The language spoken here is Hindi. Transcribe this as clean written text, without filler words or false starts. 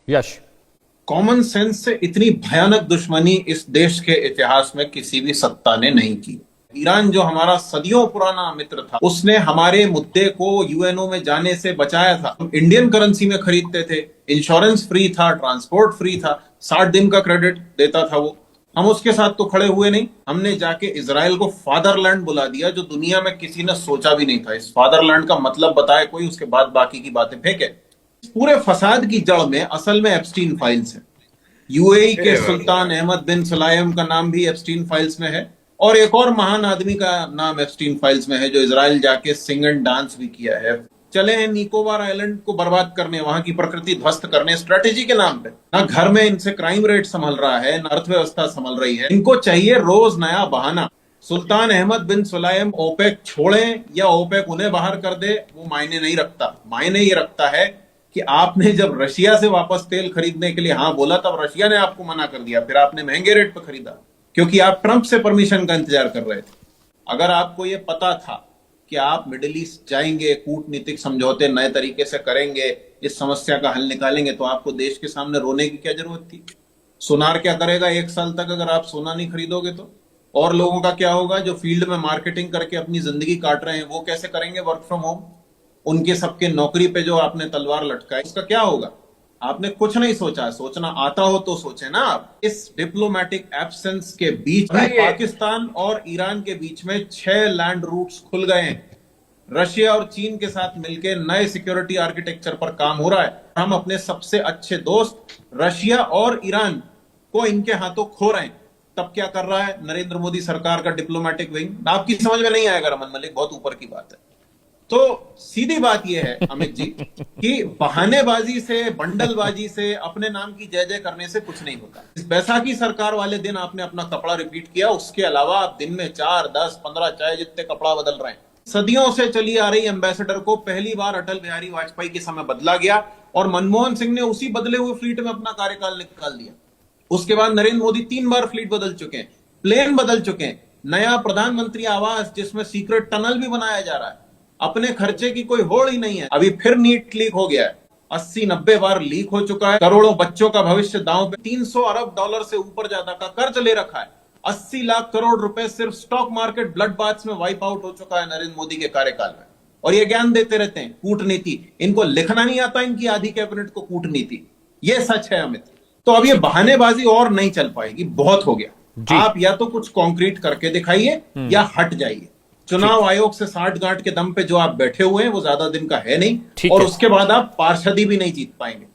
यश। कॉमन सेंस से इतनी भयानक दुश्मनी इस देश के इतिहास में किसी भी सत्ता ने नहीं की। ईरान जो हमारा सदियों पुराना मित्र था, उसने हमारे मुद्दे को यूएनओ में जाने से बचाया था। हम इंडियन करेंसी में खरीदते थे, इंश्योरेंस फ्री था, ट्रांसपोर्ट फ्री था, 60 दिन का क्रेडिट देता था वो। हम उसके साथ तो खड़े हुए नहीं, हमने जाके इसराइल को फादरलैंड बुला दिया, जो दुनिया में किसी ने सोचा भी नहीं था। इस फादरलैंड का मतलब बताए कोई, उसके बाद बाकी की बातें फेंके। पूरे फसाद की जड़ में असल में एप्स्टीन फाइल्स है। यूएई के अरे वाह। सुल्तान अहमद बिन सुलाइम का नाम भी एप्स्टीन फाइल्स में है, और एक और महान आदमी का नाम एप्स्टीन फाइल्स में है, जो इजराइल जाके सिंग एंड डांस भी किया है। चले हैं निकोबार आइलैंड को बर्बाद करने, वहां की प्रकृति ध्वस्त करने, स्ट्रेटेजी के नाम पे। ना घर में इनसे क्राइम रेट संभल रहा है, ना अर्थव्यवस्था संभल रही है। इनको चाहिए रोज नया बहाना। सुल्तान अहमद बिन सुलाइम ओपेक छोड़ें या ओपेक उन्हें बाहर कर दे, वो मायने नहीं रखता। मायने ये रखता है कि आपने जब रशिया से वापस तेल खरीदने के लिए हाँ बोला, तब रशिया ने आपको मना कर दिया, फिर आपने महंगे रेट पर खरीदा क्योंकि आप ट्रंप से परमिशन का इंतजार कर रहे थे। अगर आपको ये पता था कि आप मिडिल ईस्ट जाएंगे, कूटनीतिक समझौते नए तरीके से करेंगे, इस समस्या का हल निकालेंगे, तो आपको देश के सामने रोने की क्या जरूरत थी? सोनार क्या करेगा 1 साल तक अगर आप सोना नहीं खरीदोगे तो? और लोगों का क्या होगा जो फील्ड में मार्केटिंग करके अपनी जिंदगी काट रहे हैं, वो कैसे करेंगे वर्क फ्रॉम होम? उनके सबके नौकरी पे जो आपने तलवार लटकाई, उसका क्या होगा? आपने कुछ नहीं सोचा। सोचना आता हो तो सोचे ना आप। इस डिप्लोमेटिक एब्सेंस के बीच में पाकिस्तान और ईरान के बीच में 6 लैंड रूट्स खुल गए हैं। रशिया और चीन के साथ मिलकर नए सिक्योरिटी आर्किटेक्चर पर काम हो रहा है। हम अपने सबसे अच्छे दोस्त रशिया और ईरान को इनके हाथों खो रहे हैं। तब क्या कर रहा है नरेंद्र मोदी सरकार का डिप्लोमेटिक विंग? आपकी समझ में नहीं आएगा रमन मलिक, बहुत ऊपर की बात है। तो सीधी बात यह है अमित जी कि बहानेबाजी से, बंडलबाजी से, अपने नाम की जय जय करने से कुछ नहीं होता। इस बैसाखी सरकार वाले दिन आपने अपना कपड़ा रिपीट किया, उसके अलावा आप दिन में 4, 10, 15 चाहे जितने कपड़ा बदल रहे हैं। सदियों से चली आ रही एम्बेसडर को पहली बार अटल बिहारी वाजपेयी के समय बदला गया, और मनमोहन सिंह ने उसी बदले हुए फ्लीट में अपना कार्यकाल निकाल दिया। उसके बाद नरेंद्र मोदी 3 बार फ्लीट बदल चुके हैं, प्लेन बदल चुके हैं, नया प्रधानमंत्री आवास जिसमें सीक्रेट टनल भी बनाया जा रहा है, अपने खर्चे की कोई होड़ ही नहीं है। अभी फिर नीट लीक हो गया है, 80-90 बार लीक हो चुका है। करोड़ों बच्चों का भविष्य दांव पे, 300 अरब डॉलर से ऊपर ज्यादा का कर्ज ले रखा है। 80 लाख करोड़ रुपए सिर्फ स्टॉक मार्केट ब्लड बाथ्स में वाइप आउट हो चुका है नरेंद्र मोदी के कार्यकाल में। और ये ज्ञान देते रहते हैं कूटनीति, इनको लिखना नहीं आता इनकी आधी कैबिनेट को कूटनीति। ये सच है अमित। तो अब ये बहानेबाजी और नहीं चल पाएगी, बहुत हो गया। आप या तो कुछ कॉन्क्रीट करके दिखाइए या हट जाइए। चुनाव आयोग से साठ गांठ के दम पे जो आप बैठे हुए हैं वो ज्यादा दिन का है नहीं, और उसके बाद आप पार्षदी भी नहीं जीत पाएंगे।